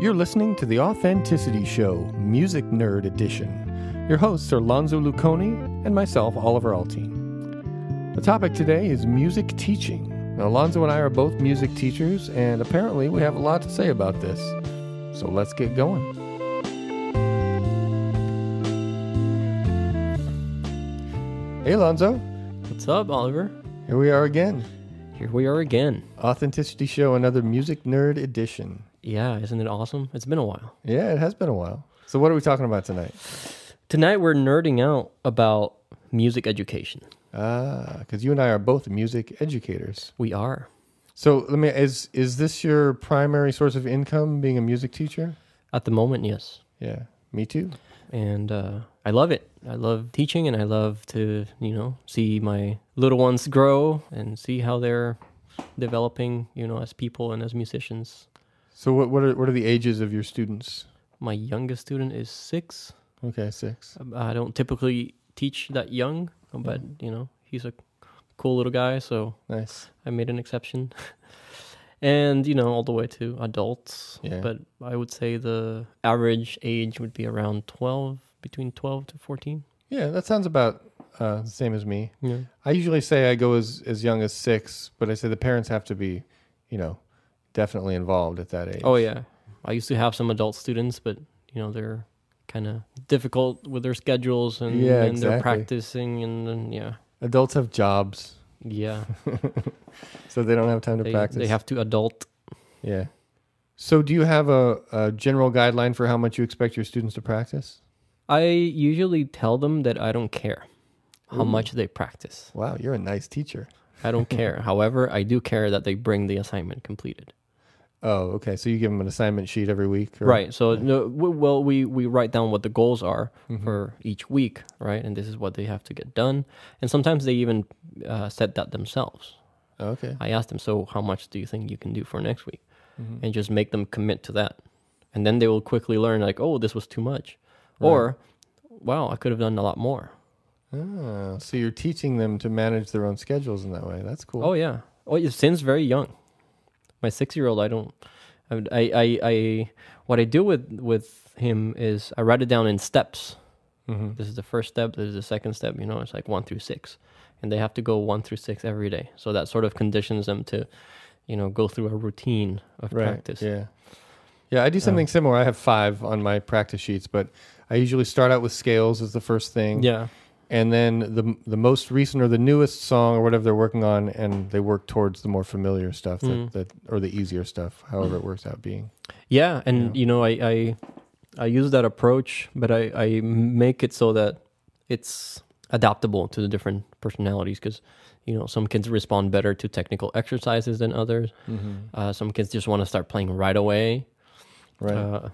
You're listening to The Authenticity Show, Music Nerd Edition. Your hosts are Lanzo Luconi and myself, Oliver Althoen. The topic today is music teaching. Now, Lanzo and I are both music teachers, and apparently we have a lot to say about this. So let's get going. Hey, Lanzo. What's up, Oliver? Here we are again. Authenticity Show, another Music Nerd Edition. Yeah, isn't it awesome? It's been a while. Yeah, it has been a while. So what are we talking about tonight? Tonight we're nerding out about music education. Because you and I are both music educators. We are. So let me, is this your primary source of income, being a music teacher? At the moment, yes. Yeah, me too. And I love it. I love teaching, and I love to, see my little ones grow and see how they're developing, as people and as musicians. So what are the ages of your students? My youngest student is 6. Okay, 6. I don't typically teach that young, but, he's a cool little guy, so nice. I made an exception. And, all the way to adults. Yeah. But I would say the average age would be around 12, between 12 to 14. Yeah, that sounds about the same as me. Yeah. I usually say I go as young as 6, but I say the parents have to be, definitely involved at that age. Oh, yeah. I used to have some adult students, but, they're kind of difficult with their schedules and, they're practicing and yeah. Adults have jobs. Yeah. So they don't have time to practice. They have to adult. Yeah. So do you have a general guideline for how much you expect your students to practice? I usually tell them that I don't care how much they practice. Wow, you're a nice teacher. I don't care. However, I do care that they bring the assignment completed. Oh, okay. So you give them an assignment sheet every week? Or? Right. So, we write down what the goals are for each week, right? And this is what they have to get done. And sometimes they even set that themselves. Okay. I ask them, so how much do you think you can do for next week? And just make them commit to that. And then they will quickly learn, like, oh, this was too much. Right. Or, wow, I could have done a lot more. Oh, so you're teaching them to manage their own schedules in that way. That's cool. Oh, yeah. Oh, since very young. My 6-year-old, what I do with him is I write it down in steps. This is the first step. This is the second step. It's like 1 through 6, and they have to go 1 through 6 every day. So that sort of conditions them to, go through a routine of practice. Yeah, yeah. I do something similar. I have 5 on my practice sheets, but I usually start out with scales as the first thing. Yeah. And then the most recent or the newest song or whatever they're working on, and they work towards the more familiar stuff that or the easier stuff, however it works out being. Yeah, and I use that approach, but I make it so that it's adaptable to the different personalities, because some kids respond better to technical exercises than others. Some kids just want to start playing right away. Right.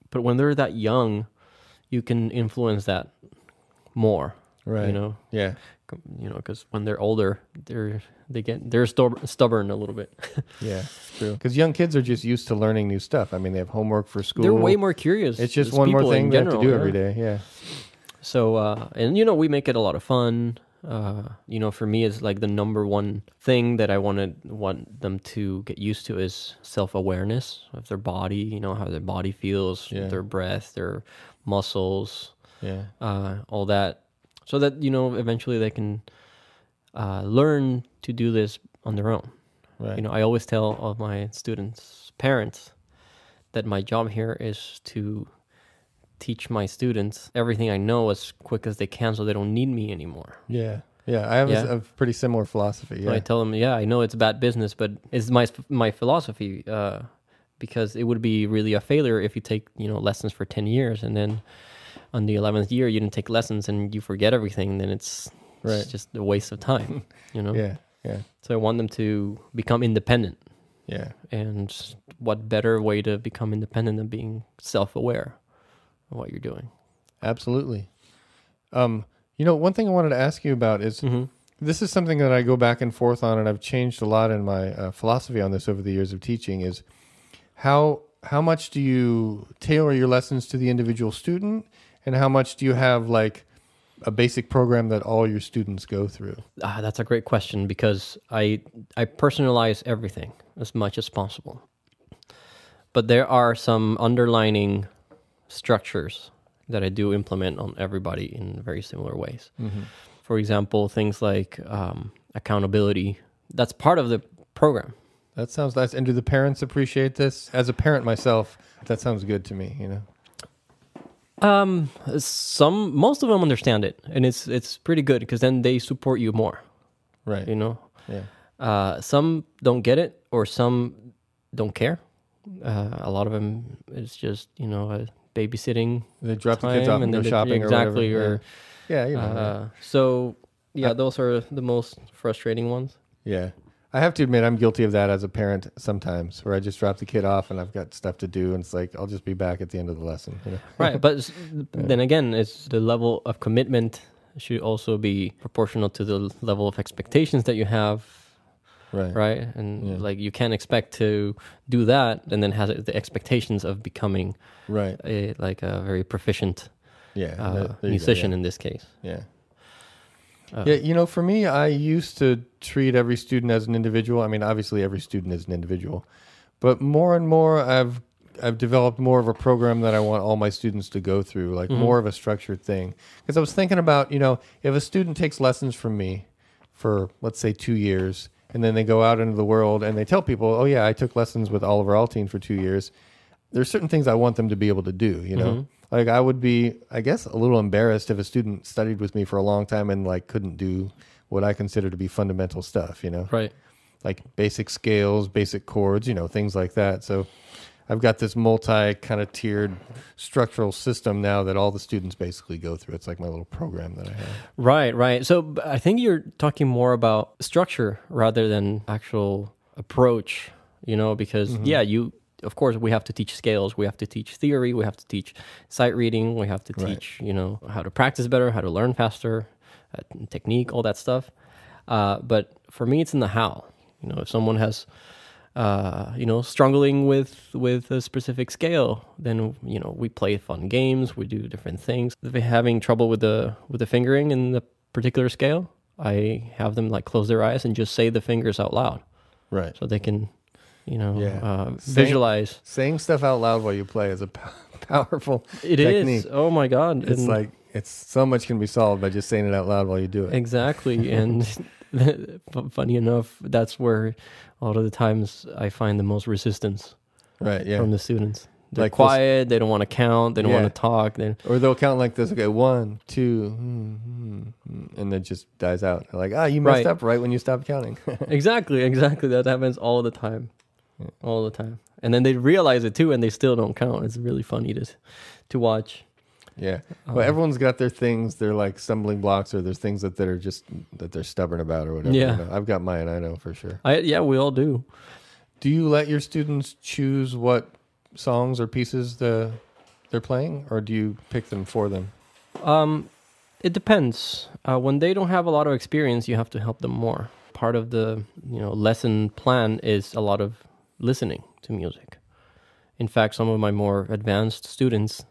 But when they're that young, you can influence that more, right? Yeah, because when they're older, they're stubborn a little bit. Yeah, true. Because young kids are just used to learning new stuff. I mean, they have homework for school. They're way more curious. It's just one more thing they have to do every day. Yeah. So, and we make it a lot of fun. For me, it's like the number one thing that I want them to get used to is self-awareness of their body. How their body feels, their breath, their muscles. Yeah. All that, so that eventually they can learn to do this on their own. Right. I always tell all of my students' parents that my job here is to teach my students everything I know as quick as they can, so they don't need me anymore. Yeah. Yeah, I have a pretty similar philosophy. Yeah. So I tell them, I know it's bad business, but it's my philosophy, because it would be really a failure if you take lessons for 10 years and then on the 11th year, you didn't take lessons and you forget everything, then it's just a waste of time, Yeah, yeah. So I want them to become independent. Yeah. And what better way to become independent than being self-aware of what you're doing? Absolutely. One thing I wanted to ask you about is, this is something that I go back and forth on, and I've changed a lot in my philosophy on this over the years of teaching, is how much do you tailor your lessons to the individual student? And how much do you have like a basic program that all your students go through? That's a great question, because I personalize everything as much as possible. But there are some underlining structures that I do implement on everybody in very similar ways. For example, things like accountability. That's part of the program. That sounds nice. And do the parents appreciate this? As a parent myself, that sounds good to me, you know? Most of them understand it, and it's pretty good because then they support you more. Right. You know? Yeah. Some don't get it, or some don't care. A lot of them, it's just, you know, babysitting. They drop the kids off and go shopping exactly, or whatever. Yeah, you know. So, yeah, those are the most frustrating ones. Yeah. I have to admit, I'm guilty of that as a parent sometimes, where I just drop the kid off and I've got stuff to do, and it's like, I'll just be back at the end of the lesson. You know? Right, but then again, it's the level of commitment should also be proportional to the level of expectations that you have. Right. And like, you can't expect to do that and then have the expectations of becoming a very proficient musician in this case. Yeah. Yeah, you know, for me, I used to treat every student as an individual. I mean, obviously every student is an individual, but more and more I've developed more of a program that I want all my students to go through, like more of a structured thing. Because I was thinking about, you know, if a student takes lessons from me for, let's say, 2 years, and then they go out into the world and they tell people, oh yeah, I took lessons with Oliver Althoen for 2 years. There's certain things I want them to be able to do, you know? Like, I would be, I guess, a little embarrassed if a student studied with me for a long time and like couldn't do what I consider to be fundamental stuff, you know? Right. Like basic scales, basic chords, you know, things like that. So I've got this multi kind of tiered structural system now that all the students basically go through. It's like my little program that I have. Right. So I think you're talking more about structure rather than actual approach, you know, because of course, we have to teach scales, we have to teach theory, we have to teach sight reading, we have to teach, you know, how to practice better, how to learn faster, technique, all that stuff. But for me, it's in the how. You know, if someone has, you know, struggling with a specific scale, then, you know, we play fun games, we do different things. If they're having trouble with the fingering in the particular scale, I have them like close their eyes and just say the fingers out loud. Right. So they can, you know, visualize. Saying stuff out loud while you play is a powerful technique. It is. Oh my God. It's like, it's so much can be solved by just saying it out loud while you do it. Exactly. And funny enough, that's where a lot of the times I find the most resistance from the students. They're like quiet, they don't want to count, they don't want to talk. Or they'll count like this, okay, 1, 2, and then just dies out. They're like, you messed up right when you stopped counting. Exactly. That happens all the time. All the time. And then they realize it too, and they still don't count. It's really funny to watch. Yeah. Well, everyone's got their things, they're like stumbling blocks, or there's things that they're just, that they're stubborn about or whatever. Yeah. You know? I've got mine, I know for sure. We all do. Do you let your students choose what songs or pieces they're playing, or do you pick them for them? It depends. When they don't have a lot of experience, you have to help them more. Part of the, you know, lesson plan is a lot of listening to music. In fact, some of my more advanced students,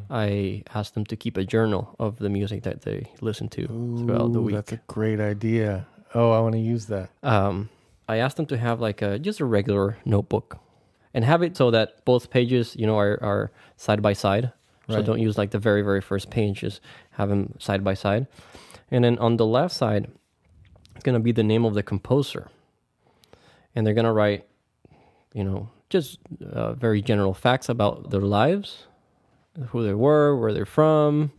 I ask them to keep a journal of the music that they listen to throughout the week. That's a great idea. Oh, I want to use that. I ask them to have like just a regular notebook and have it so that both pages, you know, are side by side. So don't use like the very, very first page, just have them side by side. And then on the left side, it's going to be the name of the composer. And they're going to write, you know, just very general facts about their lives, who they were, where they're from,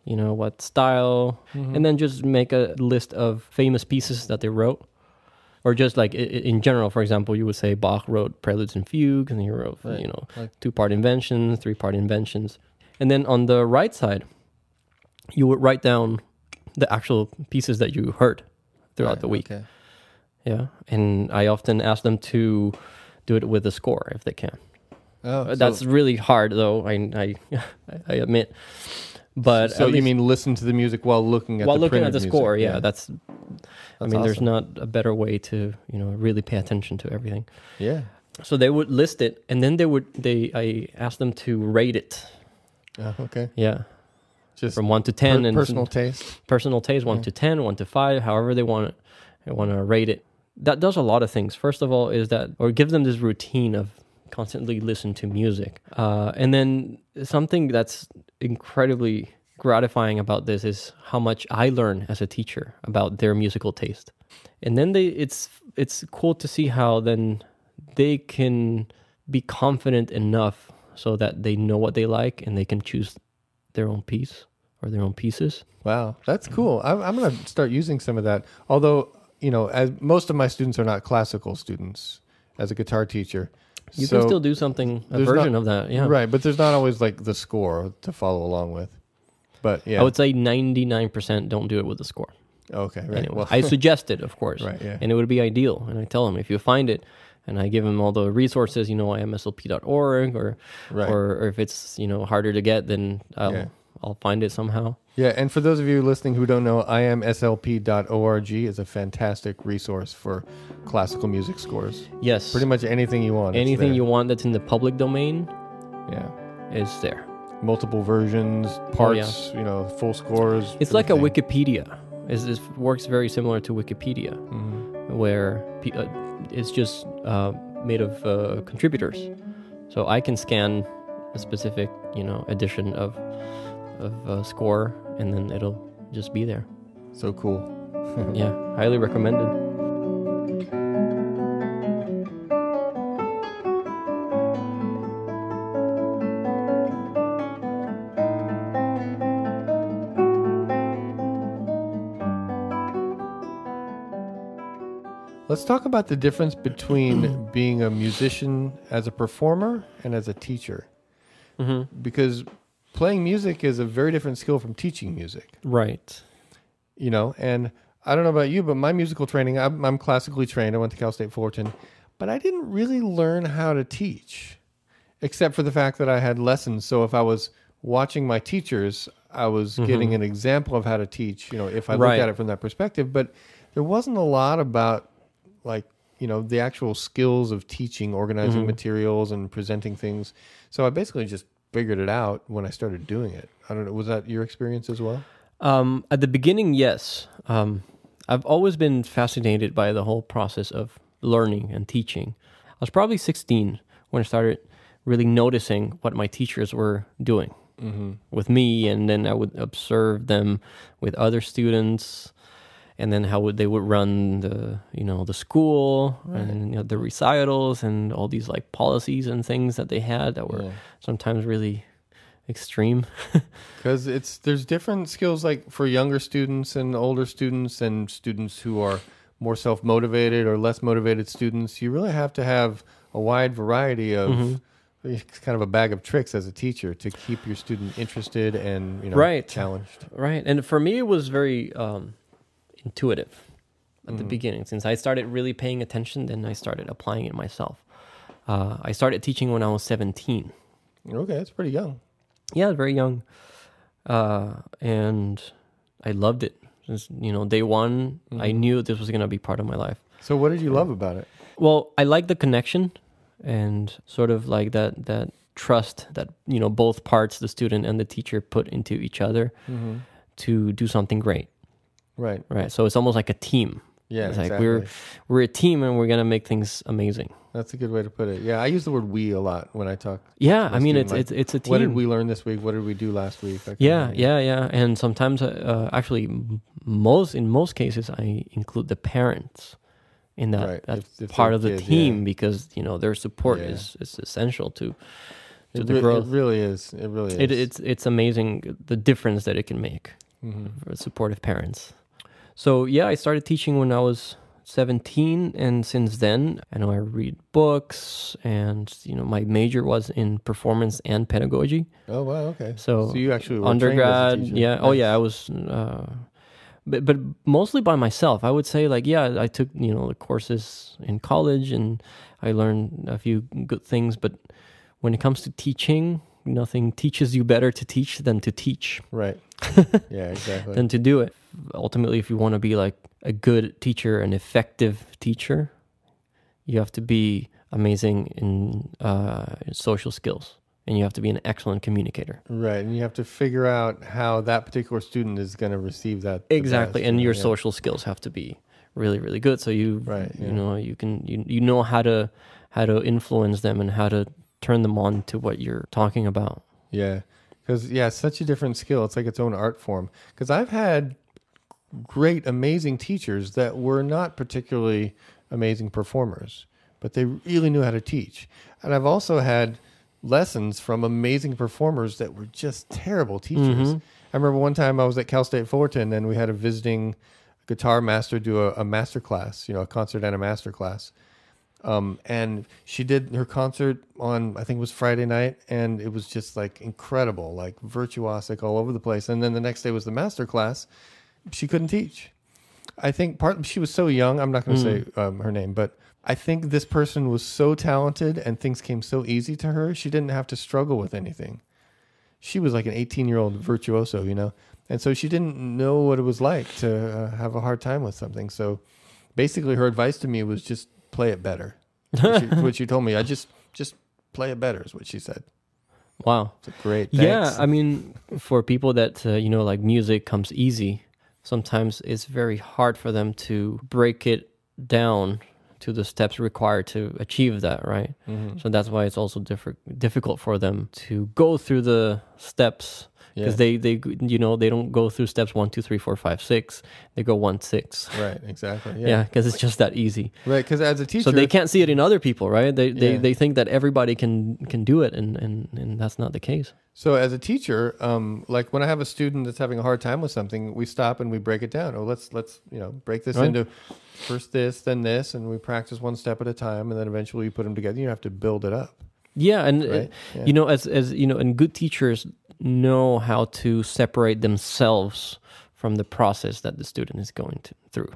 you know, what style, and then just make a list of famous pieces that they wrote. Or just like in general, for example, you would say Bach wrote Preludes and Fugues, and he wrote, you know, like 2-part inventions, 3-part inventions. And then on the right side, you would write down the actual pieces that you heard throughout the week. Okay. Yeah, and I often ask them to do it with a score if they can. That's really hard, though. I admit. But so you mean listen to the music while looking at the score? Music. Yeah, that's I mean, awesome. There's not a better way to, you know, really pay attention to everything. Yeah. So they would list it, and then I asked them to rate it. Okay. Yeah. Just from 1 to 10, and personal taste. Personal taste, 1 to 10, 1 to 5, however they want to rate it. That does a lot of things. First of all, is that, or gives them this routine of constantly listen to music. And then something that's incredibly gratifying about this is how much I learn as a teacher about their musical taste. And then it's cool to see how then they can be confident enough so that they know what they like and they can choose their own piece or their own pieces. Wow, that's cool. I'm going to start using some of that. Although, as most of my students are not classical students as a guitar teacher. You can still do something, a version of that, yeah. Right, but there's not always like the score to follow along with. But yeah. I would say 99% don't do it with the score. Okay, right. Anyway, Well, I suggest it, of course. Right, yeah. And it would be ideal. And I tell them, if you find it, and I give them all the resources, imslp.org, or if it's, harder to get, then I'll find it somehow. Yeah, and for those of you listening who don't know, imslp.org is a fantastic resource for classical music scores. Yes. Pretty much anything you want. Anything you want that's in the public domain is there. Multiple versions, parts, full scores. It's like a Wikipedia. It works very similar to Wikipedia, where it's just made of contributors. So I can scan a specific, edition of a score, and then it'll just be there. So cool. Yeah, highly recommended. Let's talk about the difference between being a musician as a performer and as a teacher. Because playing music is a very different skill from teaching music. Right. And I don't know about you, but my musical training, I'm classically trained. I went to Cal State Fullerton, but I didn't really learn how to teach, except for the fact that I had lessons. So if I was watching my teachers, I was getting an example of how to teach, if I look at it from that perspective. But there wasn't a lot about the actual skills of teaching, organizing materials and presenting things. So I basically just figured it out when I started doing it. I don't know. Was that your experience as well? At the beginning, yes. I've always been fascinated by the whole process of learning and teaching. I was probably 16 when I started really noticing what my teachers were doing with me, and then I would observe them with other students, and then how they would run the school and the recitals and all these like policies and things that they had that were sometimes really extreme. Because there's different skills like for younger students and older students and students who are more self-motivated or less motivated students. You really have to have a wide variety of it's kind of a bag of tricks as a teacher to keep your student interested and challenged. Right. And for me, it was very intuitive at the beginning. Since I started really paying attention, then I started applying it myself. I started teaching when I was 17. Okay, that's pretty young. Yeah, very young. And I loved it. Since, day one, I knew this was going to be part of my life. So what did you love about it? Well, I like the connection and sort of like that trust that, both parts, the student and the teacher, put into each other to do something great. Right. So it's almost like a team. Yeah, it's like exactly. we're a team and we're gonna make things amazing. That's a good way to put it. Yeah, I use the word "we" a lot when I talk. Yeah, I mean it's a team. What did we learn this week? What did we do last week? Yeah. And sometimes, actually, in most cases, I include the parents in that if part of the team because their support is essential to the growth. It really is. It really is. It's amazing the difference that it can make for supportive parents. So yeah, I started teaching when I was 17, and since then, I read books, and my major was in performance and pedagogy. Oh wow, okay. So you actually were undergrad, trained as a teacher. yeah. Nice. Oh yeah, I was, but mostly by myself. I would say I took the courses in college, and I learned a few good things. But when it comes to teaching, nothing teaches you better to teach than to teach. Right. Yeah, exactly. Than to do it. Ultimately, if you want to be like a good teacher, an effective teacher, you have to be amazing in social skills, and you have to be an excellent communicator. Right, and you have to figure out how that particular student is going to receive that. Exactly, and your social skills have to be really, really good. So you yeah. you know, you know how to influence them and how to turn them on to what you're talking about. Yeah. Because, yeah, it's such a different skill. It's like its own art form. Because I've had great, amazing teachers that were not particularly amazing performers, but they really knew how to teach. And I've also had lessons from amazing performers that were just terrible teachers. I remember one time I was at Cal State Fullerton, and we had a visiting guitar master do a master class, a concert and a master class. And she did her concert on, I think it was Friday night, and it was just like incredible, like virtuosic all over the place. And then the next day was the master class. She couldn't teach. I think she was so young. I'm not going to say her name, but I think this person was so talented and things came so easy to her. She didn't have to struggle with anything. She was like an 18-year-old virtuoso, and so she didn't know what it was like to have a hard time with something. So basically her advice to me was just play it better. What she told me. I just play it better is what she said. Wow. It's a great. Thanks. Yeah, I mean, for people that, like music comes easy, sometimes it's very hard for them to break it down to the steps required to achieve that, right? So that's why it's also difficult for them to go through the steps, because they don't go through steps 1, 2, 3, 4, 5, 6. They go 1, 6. Right, exactly. Yeah, because it's just that easy. Right, because as a teacher, so they can't see it in other people, right? They think that everybody can do it, and that's not the case. So as a teacher, like when I have a student that's having a hard time with something, we stop and we break it down. Oh, let's break this into first this, then this, and we practice one step at a time, and then eventually you put them together. You have to build it up. Yeah, and as and good teachers know how to separate themselves from the process that the student is going through.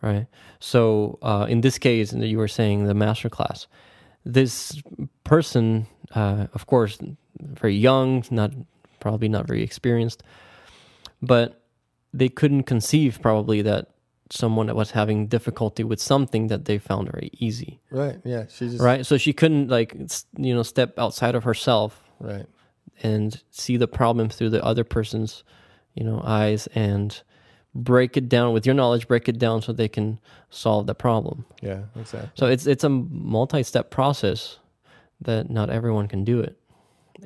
Right. So in this case, you were saying the master class, this person, of course, very young, probably not very experienced, but they couldn't conceive probably that someone that was having difficulty with something that they found very easy. Right. Yeah. Right. So she couldn't step outside of herself. Right. And see the problem through the other person's, eyes, and break it down with your knowledge. Break it down so they can solve the problem. Yeah. Exactly. So it's a multi-step process that not everyone can do it,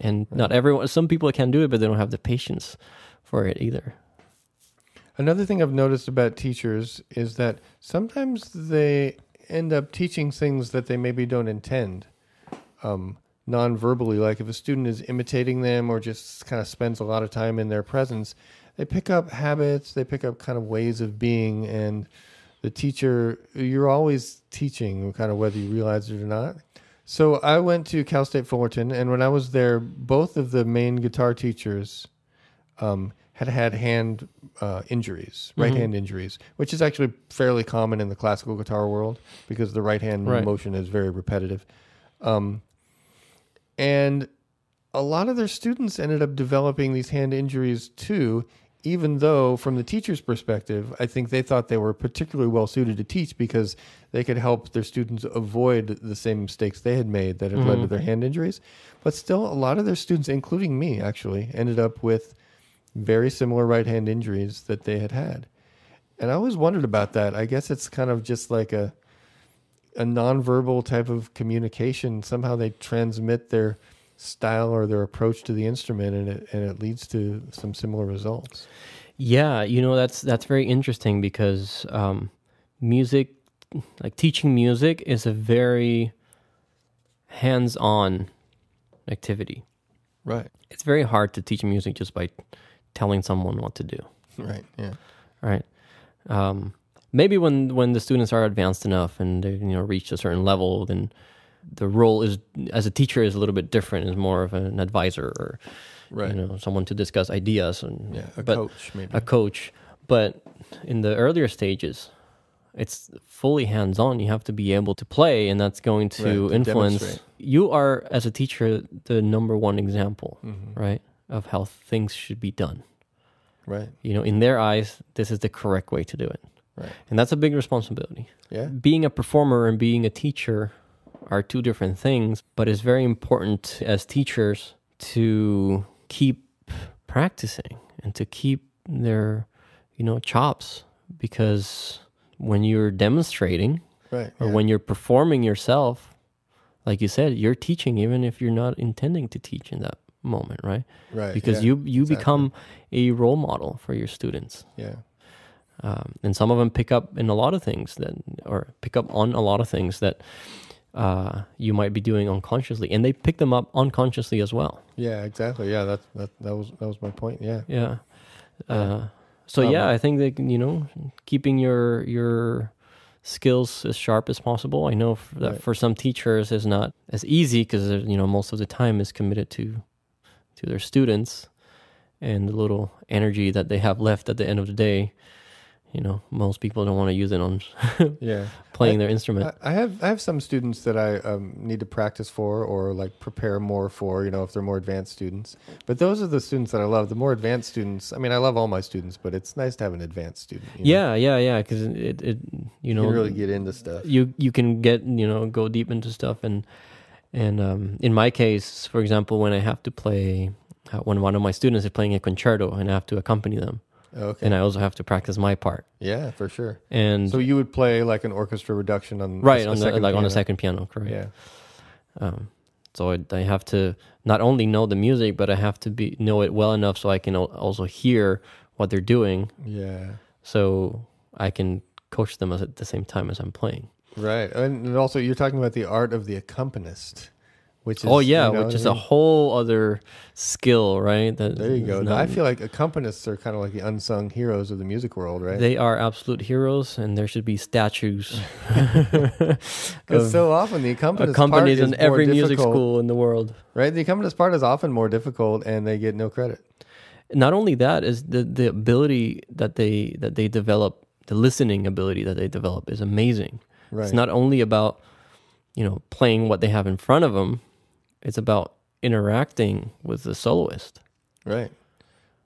and not everyone. Some people can do it, but they don't have the patience for it either. Another thing I've noticed about teachers is that sometimes they end up teaching things that they maybe don't intend, non-verbally. Like if a student is imitating them or just kind of spends a lot of time in their presence, they pick up habits, they pick up kind of ways of being, and the teacher, you're always teaching, kind of whether you realize it or not. So I went to Cal State Fullerton, and when I was there, both of the main guitar teachers had hand injuries, right hand injuries, which is actually fairly common in the classical guitar world because the right hand motion is very repetitive. And a lot of their students ended up developing these hand injuries too, even though from the teacher's perspective, I think they thought they were particularly well suited to teach because they could help their students avoid the same mistakes they had made that had led to their hand injuries. But still, a lot of their students, including me actually, ended up with very similar right hand injuries that they had. And I always wondered about that. I guess it's kind of just like a nonverbal type of communication. Somehow they transmit their style or their approach to the instrument, and it leads to some similar results. Yeah, that's very interesting because music, like teaching music, is a very hands-on activity. Right. It's very hard to teach music just by telling someone what to do. Right. Yeah. Right. Maybe when the students are advanced enough and they reach a certain level, then the role is as a teacher is a little bit different. It's more of an advisor or someone to discuss ideas and coach maybe. A coach. But in the earlier stages, it's fully hands-on. You have to be able to play, and that's going to influence. Demonstrate. You are, as a teacher, the number one example, right, of how things should be done. Right. In their eyes, this is the correct way to do it. Right. And that's a big responsibility. Yeah. Being a performer and being a teacher are two different things, but it's very important as teachers to keep practicing and to keep their, chops, because when you're demonstrating, right, or when you're performing yourself, like you said, you're teaching even if you're not intending to teach in that moment, right? Right. Because yeah, you become a role model for your students. Yeah. And some of them pick up in a lot of things pick up on a lot of things that you might be doing unconsciously, and they pick them up unconsciously as well. Yeah, exactly. Yeah, that was my point. Yeah. Yeah. I think that keeping your skills as sharp as possible. I know that for some teachers is not as easy because most of the time is committed to their students and the little energy that they have left at the end of the day. Most people don't want to use it on playing their instrument. I have some students that I need to practice for or like prepare more for, if they're more advanced students. But those are the students that I love. The more advanced students, I mean, I love all my students, but it's nice to have an advanced student. Yeah, because it you can really get into stuff. You can get, go deep into stuff. And in my case, for example, when I have to play, when one of my students is playing a concerto and I have to accompany them. Okay. And I also have to practice my part. Yeah, for sure. And so you would play like an orchestra reduction on on a second piano, correct? Yeah. So I have to not only know the music, but I have to know it well enough so I can also hear what they're doing. Yeah. So I can coach them at the same time as I'm playing. Right, and also you're talking about the art of the accompanist. Which is, which is a whole other skill, right? There you go. I feel like accompanists are kind of like the unsung heroes of the music world, right? They are absolute heroes, and there should be statues. Because so often the accompanist part is in every music difficult, school in the world. Right? The accompanist part is often more difficult, and they get no credit. Not only that, is the ability that they develop, the listening ability that they develop is amazing. Right. It's not only about playing what they have in front of them. It's about interacting with the soloist. Right.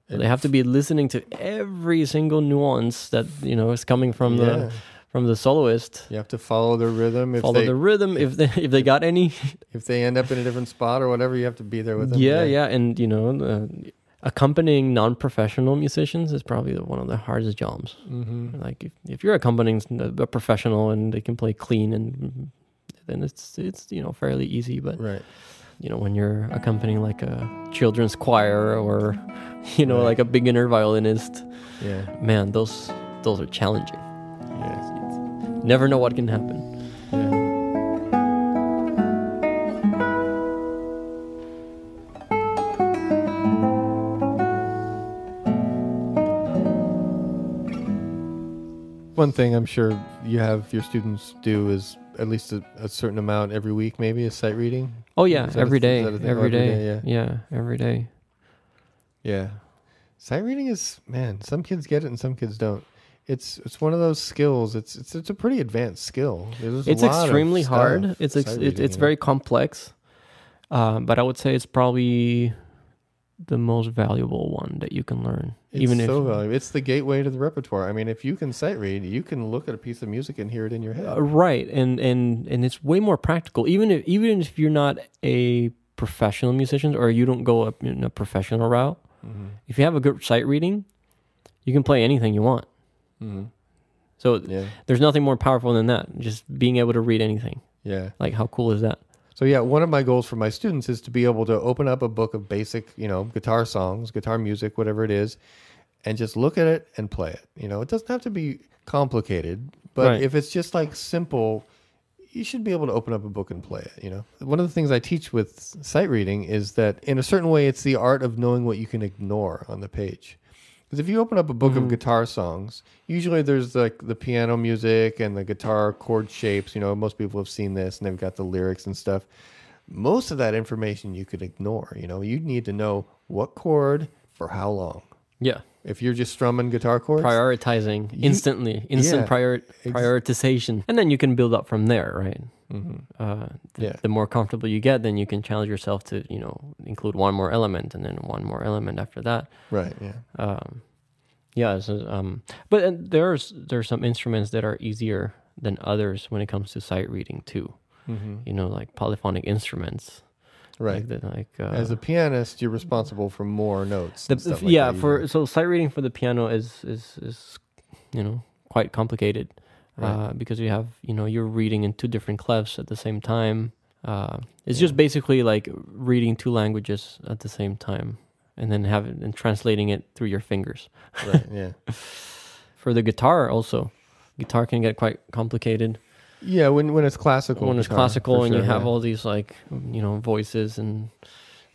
So they have to be listening to every single nuance that, is coming from the soloist. You have to follow the rhythm. If they got any. If they end up in a different spot or whatever, you have to be there with them. Yeah. And, accompanying non-professional musicians is probably one of the hardest jobs. Mm-hmm. Like if you're accompanying a professional and they can play clean, and then it's fairly easy. But right. When you're accompanying like a children's choir or, like a beginner violinist, man, those are challenging. Yeah. You never know what can happen. Yeah. One thing I'm sure you have your students do is at least a certain amount every week, maybe, is sight reading. Oh yeah, every day. Every day. Yeah, every day. Yeah, sight reading is, man. Some kids get it and some kids don't. It's one of those skills. It's a pretty advanced skill. It's extremely hard. It's very complex, but I would say it's probably the most valuable one that you can learn. Valuable. It's the gateway to the repertoire. I mean, if you can sight read, you can look at a piece of music and hear it in your head. Right, and it's way more practical. Even if you're not a professional musician or you don't go up in a professional route, mm-hmm. if you have a good sight reading, you can play anything you want. Mm-hmm. So there's nothing more powerful than that. Just being able to read anything. Yeah, like how cool is that? So one of my goals for my students is to be able to open up a book of basic, guitar songs, guitar music, whatever it is, and just look at it and play it. It doesn't have to be complicated, but if it's just like simple, you should be able to open up a book and play it. One of the things I teach with sight reading is that in a certain way, it's the art of knowing what you can ignore on the page. Because if you open up a book of guitar songs, usually there's like the piano music and the guitar chord shapes. Most people have seen this and they've got the lyrics and stuff. Most of that information you could ignore. You need to know what chord for how long. Yeah. If you're just strumming guitar chords. Prioritizing prioritization. And then you can build up from there, right? Mm-hmm. The more comfortable you get, then you can challenge yourself to, include one more element and then one more element after that. Right, yeah. But there's some instruments that are easier than others when it comes to sight reading too. Mm-hmm. Like polyphonic instruments. Right. As a pianist, you're responsible for more notes. So sight reading for the piano is quite complicated. because you have, you're reading in two different clefs at the same time. It's just basically like reading two languages at the same time, and then translating it through your fingers. Right. Yeah. For the guitar, also, guitar can get quite complicated. Yeah, when it's classical. When it's guitar, classical, and sure, you have all these like voices and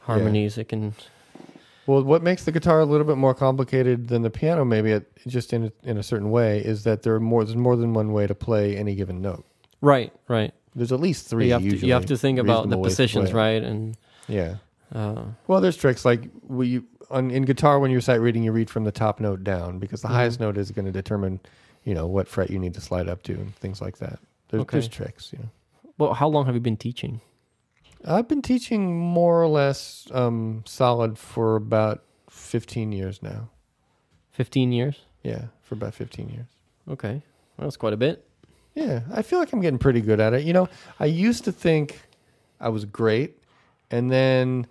harmonies, it can. Well, what makes the guitar a little bit more complicated than the piano, maybe just in a certain way, is that there's more than one way to play any given note. Right. Right. There's at least three. You have to think about the positions, right? And well, there's tricks like in guitar when you're sight reading, you read from the top note down because the highest note is going to determine, what fret you need to slide up to and things like that. There's tricks. Well, how long have you been teaching? I've been teaching more or less solid for about 15 years now. 15 years? Yeah, for about 15 years. Okay, well, that's quite a bit. Yeah, I feel like I'm getting pretty good at it. I used to think I was great, and then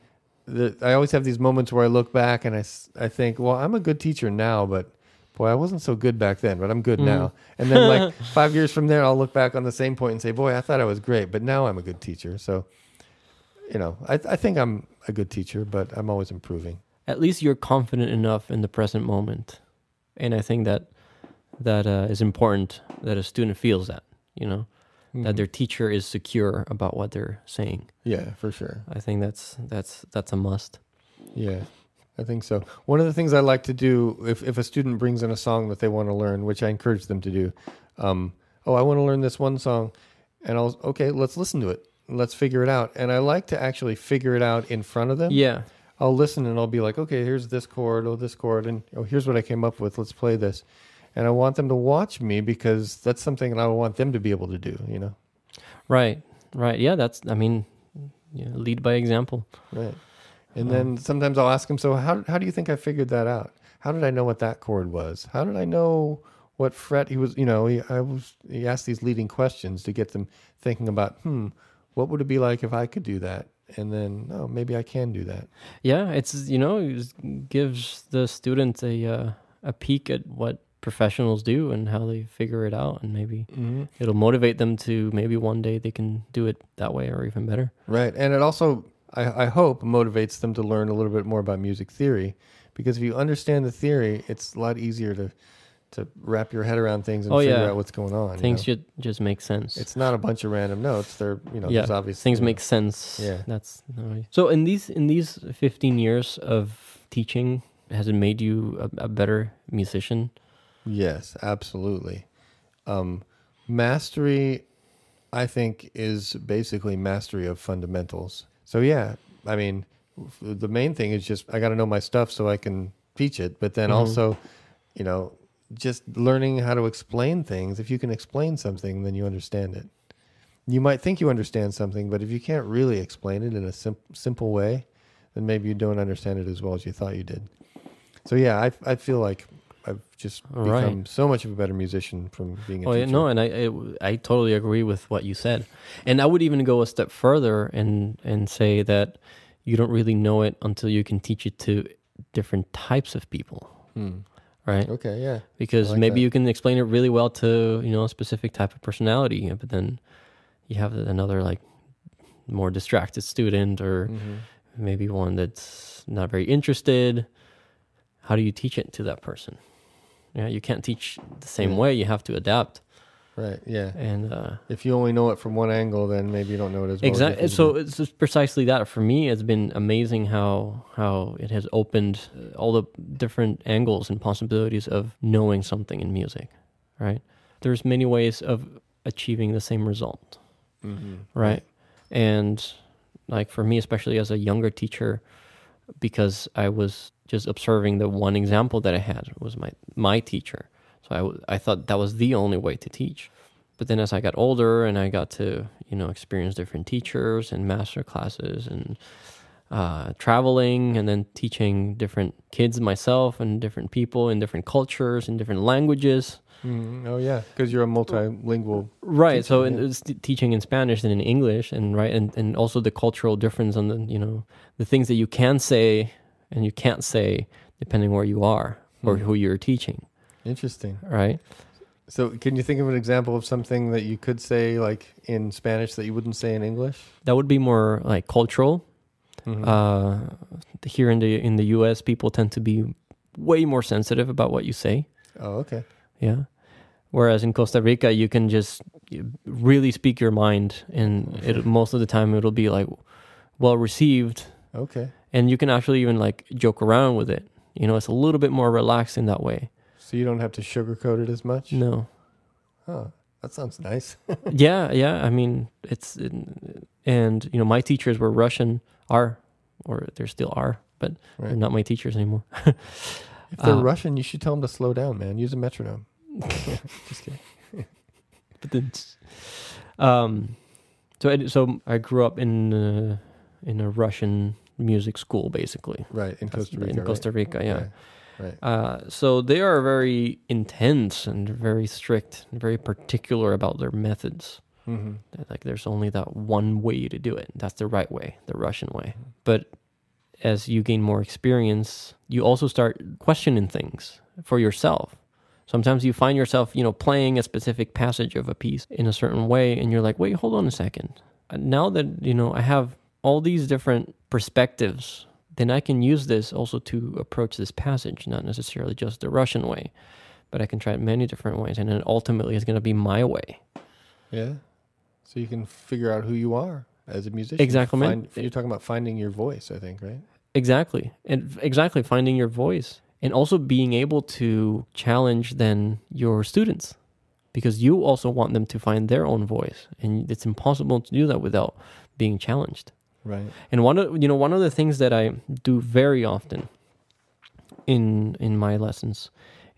I always have these moments where I look back and I think, well, I'm a good teacher now, but boy, I wasn't so good back then, but I'm good now. And then like 5 years from there, I'll look back on the same point and say, boy, I thought I was great, but now I'm a good teacher. So, I think I'm a good teacher, but I'm always improving. At least you're confident enough in the present moment. And I think that is important, that a student feels that, that their teacher is secure about what they're saying. Yeah, for sure. I think that's a must. Yeah, I think so. One of the things I like to do if a student brings in a song that they want to learn, which I encourage them to do, I want to learn this one song, and let's listen to it. Let's figure it out. And I like to actually figure it out in front of them. Yeah. I'll listen and I'll be like, okay, here's this chord, this chord, and here's what I came up with. Let's play this. And I want them to watch me because that's something that I want them to be able to do, Right. Yeah, lead by example. Right. And then sometimes I'll ask them, so how do you think I figured that out? How did I know what that chord was? How did I know what fret he was, he asked these leading questions to get them thinking about, what would it be like if I could do that? And then, maybe I can do that. Yeah, it gives the student a peek at what professionals do and how they figure it out, and maybe it'll motivate them to maybe one day they can do it that way or even better. Right, and it also, I hope, motivates them to learn a little bit more about music theory, because if you understand the theory, it's a lot easier to wrap your head around things and figure out what's going on. Things should just make sense. It's not a bunch of random notes. They're, there's obviously things make sense. Yeah. That's so in these 15 years of teaching, has it made you a better musician? Yes, absolutely. Mastery, I think, is basically mastery of fundamentals. So yeah, the main thing is just I got to know my stuff so I can teach it, but then also, just learning how to explain things. If you can explain something, then you understand it. You might think you understand something, but if you can't really explain it in a simple way, then maybe you don't understand it as well as you thought you did. So yeah, I feel like I've just become so much of a better musician from being a teacher. No, and I totally agree with what you said. And I would even go a step further and say that you don't really know it until you can teach it to different types of people. Right. Okay. Yeah. Because maybe you can explain it really well to a specific type of personality, but then you have another like more distracted student, or maybe one that's not very interested. How do you teach it to that person? You can't teach the same way. You have to adapt. Right. Yeah. And if you only know it from one angle, then maybe you don't know it as well. Exactly. So it's just precisely that. For me, it's been amazing how it has opened all the different angles and possibilities of knowing something in music. Right. There's many ways of achieving the same result. Right. And like for me, especially as a younger teacher, because I was just observing the one example that I had was my teacher. So I thought that was the only way to teach. But then as I got older and I got to, experience different teachers and master classes and traveling and then teaching different kids myself and different people in different cultures and different languages. Oh, yeah, because you're a multilingual right. Teacher, so it's teaching in Spanish and in English and also the cultural difference on the things that you can say and you can't say depending where you are or who you're teaching. Interesting. Right. So can you think of an example of something that you could say like in Spanish that you wouldn't say in English? That would be more like cultural. Here in the US, people tend to be way more sensitive about what you say. Oh, okay. Yeah. Whereas in Costa Rica, you can just really speak your mind, and most of the time it'll be like well received. Okay. And you can actually even like joke around with it. You know, it's a little bit more relaxed in that way. So you don't have to sugarcoat it as much? No. Oh, that sounds nice. Yeah. I mean, and you know, my teachers were Russian, or they still are, but they're not my teachers anymore. If they're Russian, you should tell them to slow down, man. Use a metronome. Just kidding. But then, so I grew up in a Russian music school, basically. Right, in Costa Rica. In Costa Rica, yeah. Right. So they are very intense and very strict and very particular about their methods. Mm-hmm. Like there's only that one way to do it. That's the right way, the Russian way. Mm-hmm. But as you gain more experience, you also start questioning things for yourself. Sometimes you find yourself, you know, playing a specific passage of a piece in a certain way, and you're like, wait, hold on a second. Now that, you know, I have all these different perspectives, then I can use this also to approach this passage, not necessarily just the Russian way, but I can try it many different ways, and then ultimately it's going to be my way. Yeah. So you can figure out who you are as a musician. Exactly. You're talking about finding your voice, I think, right? Exactly. And exactly, finding your voice. And also being able to challenge then your students, because you also want them to find their own voice, and it's impossible to do that without being challenged. Right. And one of the things that I do very often in my lessons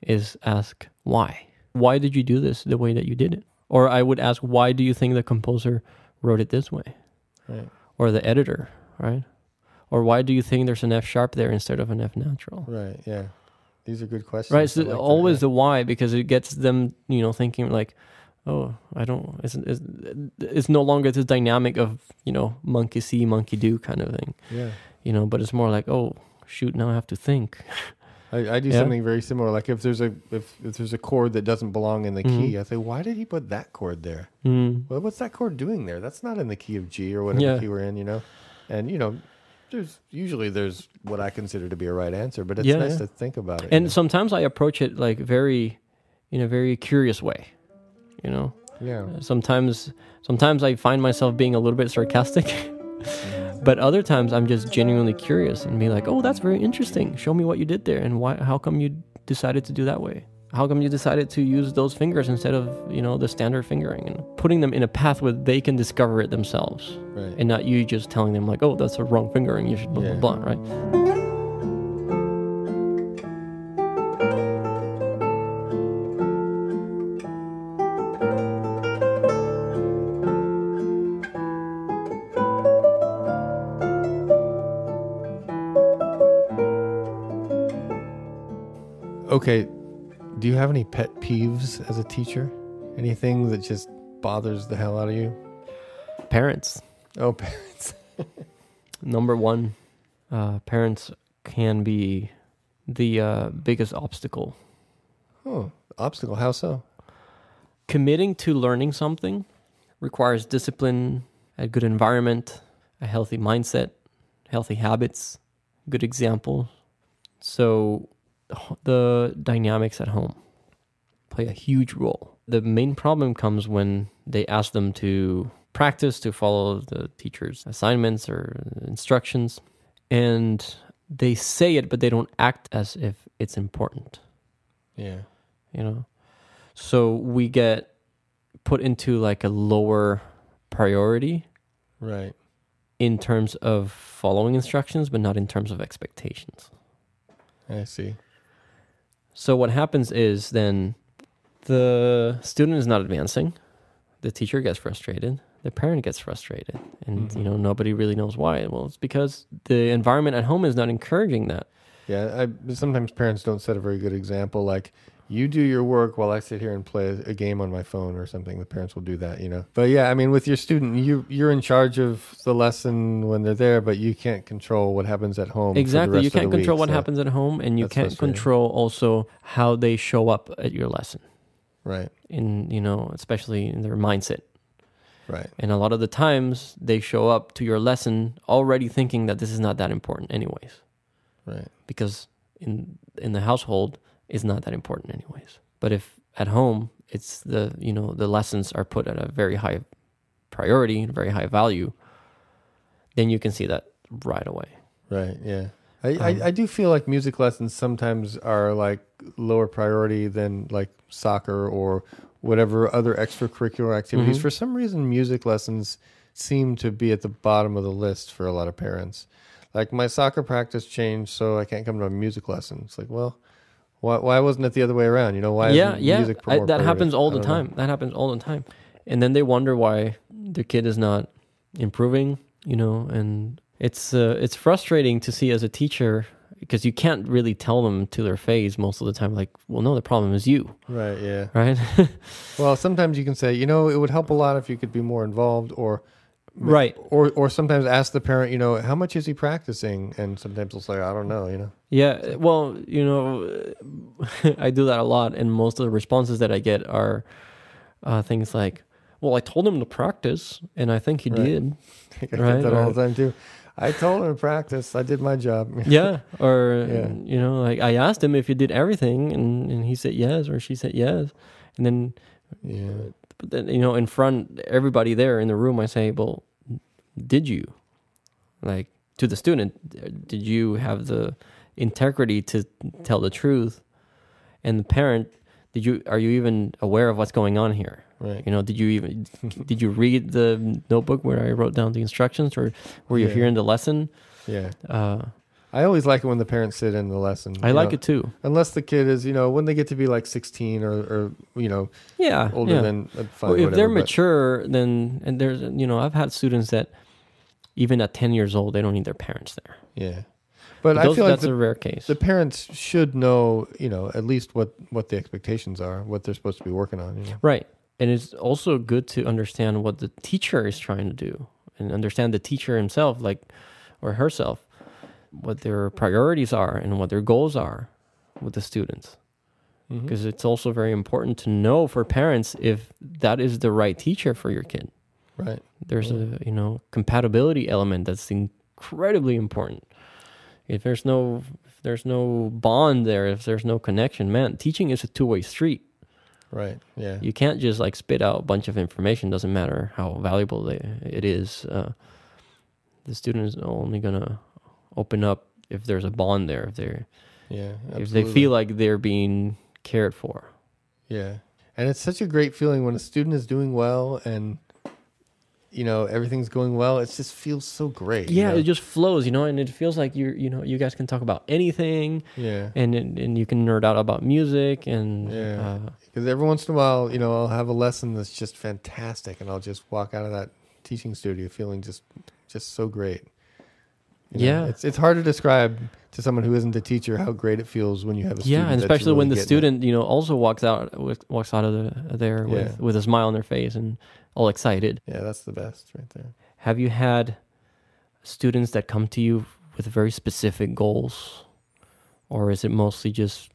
is ask why. Why did you do this the way that you did it? Or I would ask, why do you think the composer wrote it this way? Right. Or the editor, right? Or why do you think there's an F sharp there instead of an F natural? Right, yeah. These are good questions. Right, so always the why, because it gets them, you know, thinking like, oh, it's no longer this dynamic of, you know, monkey see, monkey do kind of thing. Yeah. You know, but it's more like, oh, shoot, now I have to think. I do something very similar. Like if there's a chord that doesn't belong in the key, I say, why did he put that chord there? Well, what's that chord doing there? That's not in the key of G or whatever key we're in, you know? And, you know, there's what I consider to be a right answer, but it's nice to think about it. And sometimes I approach it like in a very curious way, you know? Yeah. Sometimes I find myself being a little bit sarcastic, but other times I'm just genuinely curious and be like, oh, that's very interesting. Show me what you did there, and how come you decided to do that way? How come you decided to use those fingers instead of, you know, the standard fingering, and putting them in a path where they can discover it themselves, right? And not you just telling them like, oh, that's a wrong fingering, you should blah, blah, blah, right? Okay. Do you have any pet peeves as a teacher? Anything that just bothers the hell out of you? Parents. Oh, parents. Number one, parents can be the biggest obstacle. Oh, obstacle. How so? Committing to learning something requires discipline, a good environment, a healthy mindset, healthy habits, good examples. So the dynamics at home play a huge role. The main problem comes when they ask them to practice, to follow the teacher's assignments or instructions, and they say it, but they don't act as if it's important. Yeah. You know? So we get put into like a lower priority. Right. In terms of following instructions, but not in terms of expectations. I see. So what happens is then the student is not advancing, the teacher gets frustrated, the parent gets frustrated, and you know, nobody really knows why. Well, it's because the environment at home is not encouraging that. Yeah, sometimes parents don't set a very good example. Like, you do your work while I sit here and play a game on my phone or something. The parents will do that, you know. But yeah, I mean, with your student, you're in charge of the lesson when they're there, but you can't control what happens at home. Exactly, you can't control what happens at home, and you can't control also how they show up at your lesson. Right. Especially in their mindset. Right. And a lot of the times they show up to your lesson already thinking that this is not that important anyways. Right. Because in the household it's not that important anyways. But if at home it's the lessons are put at a very high priority, very high value, then you can see that right away. Right. Yeah. I do feel like music lessons sometimes are like lower priority than like soccer or whatever other extracurricular activities. For some reason, music lessons seem to be at the bottom of the list for a lot of parents. Like my soccer practice changed, so I can't come to a music lesson. It's like, well, why wasn't it the other way around? Why isn't music more that priority? happens all the time. That happens all the time. And then they wonder why the kid is not improving, and it's frustrating to see as a teacher because you can't really tell them to their face most of the time, like, well, no, the problem is you. Right, yeah. Right? Well, sometimes you can say, it would help a lot if you could be more involved, or right. Or sometimes ask the parent, how much is he practicing? And sometimes they'll say, I don't know, Yeah, well, I do that a lot, and most of the responses that I get are things like, well, I told him to practice, and I think he did. I get that all the time, too. I told him to practice. I did my job. Yeah, or, like I asked him if he did everything, and he said yes, or she said yes. And then, but then, in front, everybody there in the room, I say, well, did you? Like, to the student, did you have the integrity to tell the truth? And the parent, are you even aware of what's going on here? Right. Did you read the notebook where I wrote down the instructions, or were you hearing the lesson? Yeah. I always like it when the parents sit in the lesson. I like it too. Unless the kid is, when they get to be like 16 or older than fine. Well, if they're mature, then, and there's, I've had students that even at 10 years old, they don't need their parents there. Yeah. But I feel like that's a rare case. The parents should know, at least what the expectations are, what they're supposed to be working on. Right. And it's also good to understand what the teacher is trying to do and understand the teacher himself, or herself, what their priorities are and what their goals are with the students. Because it's also very important to know for parents if that is the right teacher for your kid. Right. There's a, compatibility element that's incredibly important. If there's no bond there, if there's no connection, man, teaching is a two-way street. Right. Yeah. You can't just spit out a bunch of information. Doesn't matter how valuable it is. The student is only gonna open up if there's a bond there. If they feel like they're being cared for. Yeah, and it's such a great feeling when a student is doing well and everything's going well. It just feels so great. Yeah, it just flows, and it feels like you guys can talk about anything. Yeah, and you can nerd out about music and because every once in a while, I'll have a lesson that's just fantastic, and I'll just walk out of that teaching studio feeling just so great. It's hard to describe to someone who isn't a teacher how great it feels when you have a student. Yeah, and especially when the student, also walks out of there with a smile on their face and all excited. Yeah, that's the best right there. Have you had students that come to you with very specific goals, or is it mostly just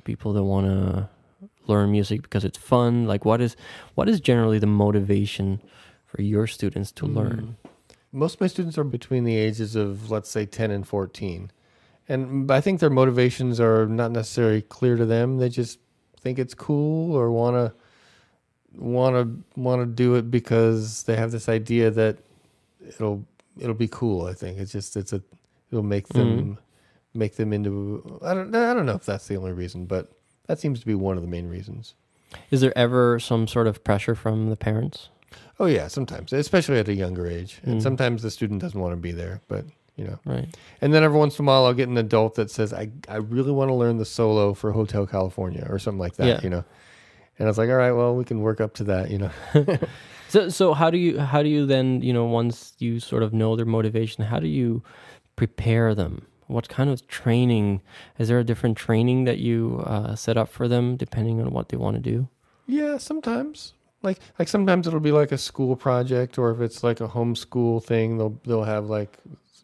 people that want to learn music because it's fun? Like, what is generally the motivation for your students to learn? Most of my students are between the ages of, let's say, 10 and 14. And I think their motivations are not necessarily clear to them. They just think it's cool or want to do it because they have this idea that it'll be cool. I think it'll make them into, I don't know if that's the only reason, but that seems to be one of the main reasons. Is there ever some sort of pressure from the parents? Oh yeah, sometimes, especially at a younger age. And sometimes the student doesn't want to be there, but Right. And then every once in a while I'll get an adult that says, I really want to learn the solo for Hotel California or something like that, And I was like, all right, well, we can work up to that, So how do you then, once you sort of know their motivation, how do you prepare them? What kind of training? Is there a different training that you set up for them depending on what they want to do? Yeah, sometimes. Like sometimes it'll be like a school project, or if it's like a homeschool thing, they'll have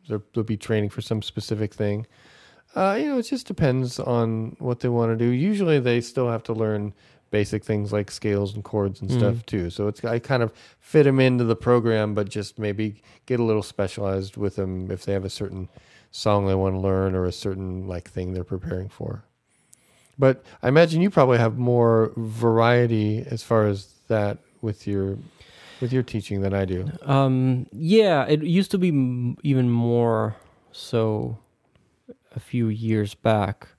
there'll be training for some specific thing. It just depends on what they want to do. Usually they still have to learn basic things like scales and chords and stuff too. So I kind of fit them into the program, but just maybe get a little specialized with them if they have a certain song they want to learn or a certain like thing they're preparing for. But I imagine you probably have more variety as far as that with your teaching than I do. Yeah, it used to be even more so a few years back.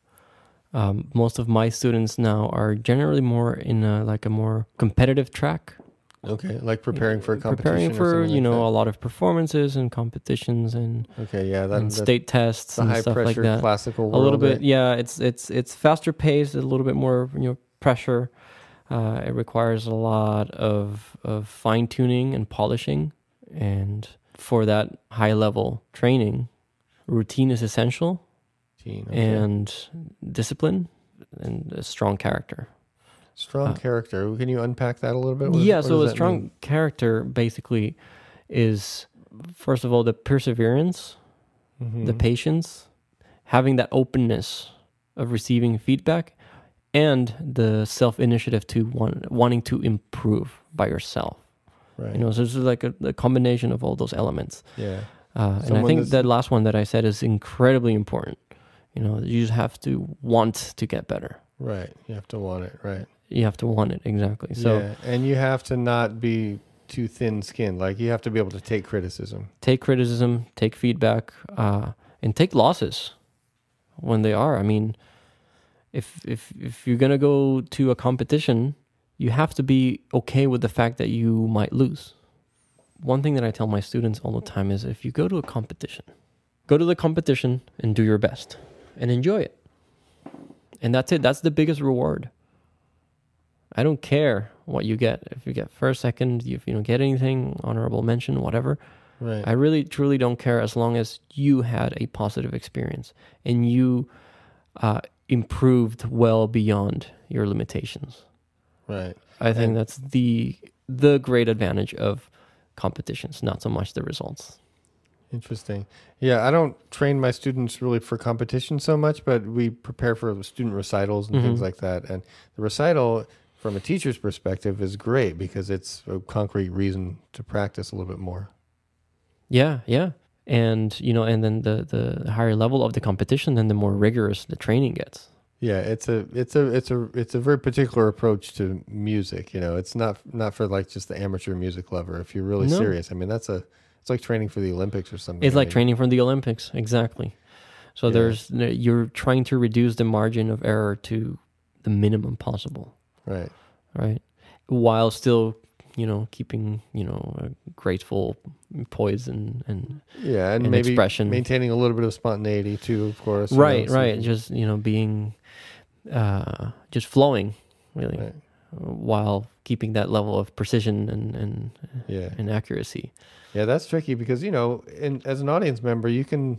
Most of my students now are generally more in a more competitive track. Okay, like preparing for a competition. Preparing for or something like a lot of performances and competitions and and state tests and stuff like that. Classical world, a little bit, right? yeah. It's faster paced, a little bit more pressure. It requires a lot of fine tuning and polishing, and for that high level training, routine is essential. Okay. And discipline and a strong character. Strong character. Can you unpack that a little bit? So a strong character basically is, first of all, the perseverance, the patience, having that openness of receiving feedback, and the self-initiative to wanting to improve by yourself. Right. So this is like a combination of all those elements. Yeah. And I think that last one that I said is incredibly important. You just have to want to get better. Right. You have to want it. Right. You have to want it. Exactly. So, yeah. And you have to not be too thin-skinned. Like you have to be able to take criticism. Take feedback, and take losses when they are. I mean, if you're going to go to a competition, you have to be okay with the fact that you might lose. One thing that I tell my students all the time is if you go to a competition, go to the competition and do your best. And enjoy it. And that's it. That's the biggest reward. I don't care what you get. If you get first, second, if you don't get anything, honorable mention, whatever. Right. I really, truly don't care as long as you had a positive experience and you improved well beyond your limitations. Right. I think that's the great advantage of competitions, not so much the results. Interesting. Yeah, I don't train my students really for competition so much, but we prepare for student recitals and things like that. And the recital, from a teacher's perspective, is great because it's a concrete reason to practice a little bit more. Yeah. And, and then the higher level of the competition, then the more rigorous the training gets. Yeah, it's a very particular approach to music. It's not for like just the amateur music lover. If you're really serious, I mean, it's like training for the Olympics or something. It's like training for the Olympics, exactly. So you're trying to reduce the margin of error to the minimum possible. Right. While still, keeping, a graceful poise and maybe expression, maintaining a little bit of spontaneity too, of course. Right. Just being, just flowing, really, while keeping that level of precision and accuracy. Yeah, that's tricky because as an audience member, you can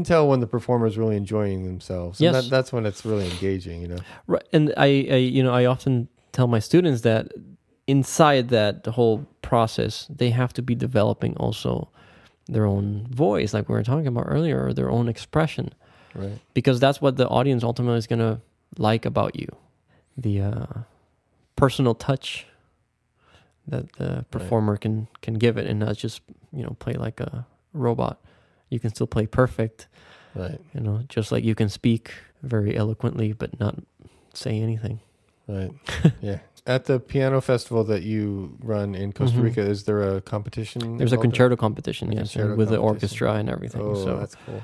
tell when the performer is really enjoying themselves. Yes, and that's when it's really engaging. Right, and I often tell my students that inside that whole process, they have to be developing also their own voice, like we were talking about earlier, or their own expression. Right. Because that's what the audience ultimately is gonna like about you, the personal touch that the performer can give it, and not just play like a robot. You can still play perfect, right? Just like you can speak very eloquently but not say anything. Right. Yeah. At the piano festival that you run in Costa Rica, is there a competition? There's a concerto competition, yes, with the orchestra and everything. Oh, so that's cool.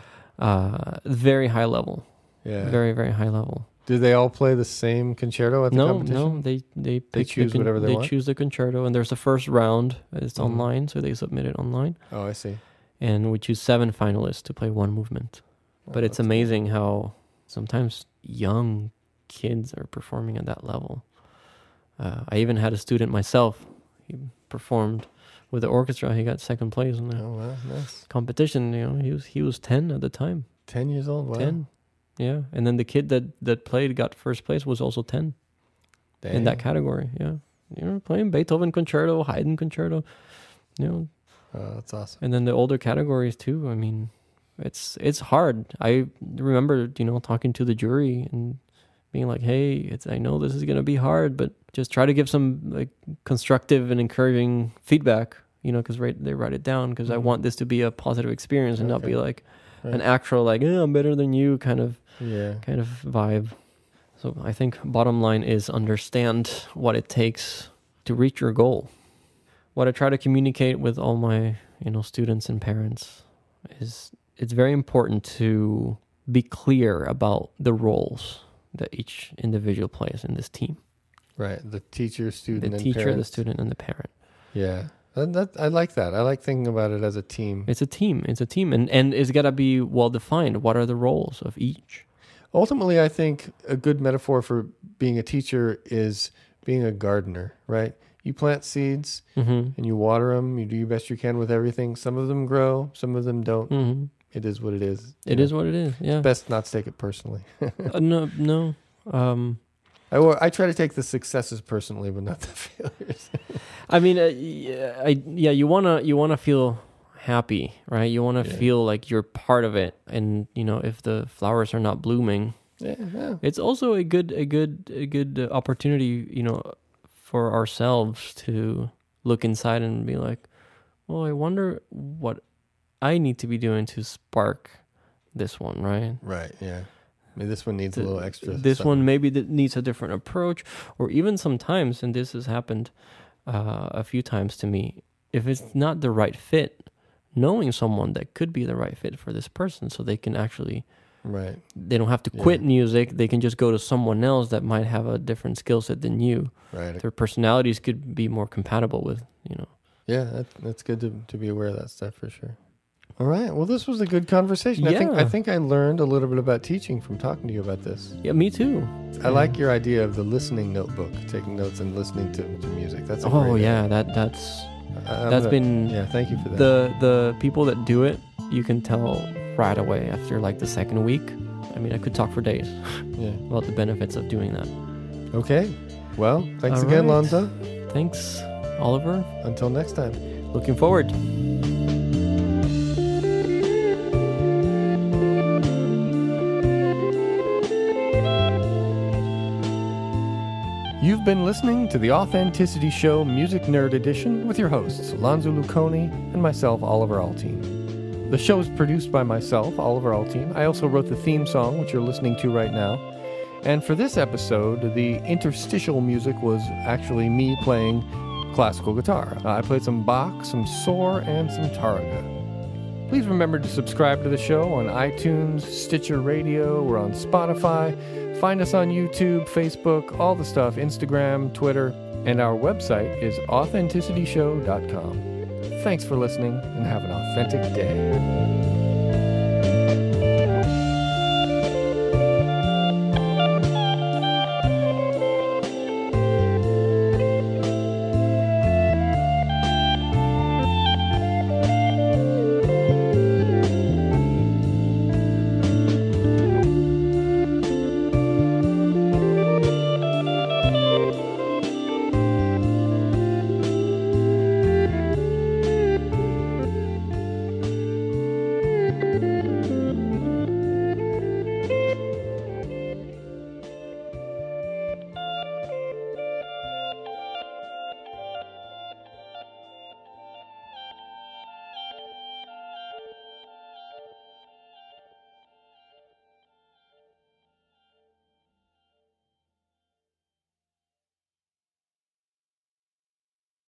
Very high level. Yeah. Very, very high level. Do they all play the same concerto at the competition? No, they choose whatever they want? They choose the concerto, and there's a first round. It's online, so they submit it online. Oh, I see. And we choose 7 finalists to play one movement. But it's amazing how sometimes young kids are performing at that level. I even had a student myself. He performed with the orchestra. He got second place in the competition. He was 10 at the time. 10 years old? Wow. 10. Yeah, and then the kid that played got first place was also 10. Dang. In that category. Yeah, playing Beethoven concerto, Haydn concerto. Oh, that's awesome. And then the older categories too. I mean, it's hard. I remember talking to the jury and being like, hey, I know this is going to be hard, but just try to give some like constructive and encouraging feedback, because they write it down, because I want this to be a positive experience and not be like an actual like, I'm better than you kind of vibe. So I think bottom line is understand what it takes to reach your goal. What I try to communicate with all my, students and parents is it's very important to be clear about the roles that each individual plays in this team. Right. The teacher, student, the and teacher, parents. the student, and the parent. Yeah. I like that. I like thinking about it as a team. It's a team. And it's got to be well defined. What are the roles of each? Ultimately, I think a good metaphor for being a teacher is being a gardener, right? You plant seeds and you water them. You do your best you can with everything. Some of them grow, some of them don't. Mm-hmm. It is what it is. It is what it is, yeah. It's best not to take it personally. No. I try to take the successes personally, but not the failures. I mean, you wanna feel happy, right? You wanna feel like you're part of it, and if the flowers are not blooming, it's also a good opportunity, for ourselves to look inside and be like, well, I wonder what I need to be doing to spark this one, right? Right. Yeah. Maybe this one needs a little extra. This one maybe needs a different approach, or even sometimes, and this has happened a few times to me, if it's not the right fit, knowing someone that could be the right fit for this person, so they can actually, they don't have to quit music. They can just go to someone else that might have a different skill set than you. Right. Their personalities could be more compatible with, Yeah, that's good to be aware of that stuff for sure. All right. Well, this was a good conversation. Yeah. I think I learned a little bit about teaching from talking to you about this. Yeah, me too. I like your idea of the listening notebook, taking notes and listening to music. That's a great idea. That's been. Yeah, thank you for that. The people that do it, you can tell right away after like the second week. I mean, I could talk for days about the benefits of doing that. Okay. Well, thanks again, Lanzo. Thanks, Oliver. Until next time. Looking forward. You've been listening to the Authenticity Show Music Nerd Edition with your hosts, Lanzo Luconi and myself, Oliver Althoen. The show is produced by myself, Oliver Althoen. I also wrote the theme song, which you're listening to right now. And for this episode, the interstitial music was actually me playing classical guitar. I played some Bach, some Sor, and some Taraga. Please remember to subscribe to the show on iTunes, Stitcher Radio, we're on Spotify. Find us on YouTube, Facebook, all the stuff, Instagram, Twitter, and our website is authenticityshow.com. Thanks for listening, and have an authentic day.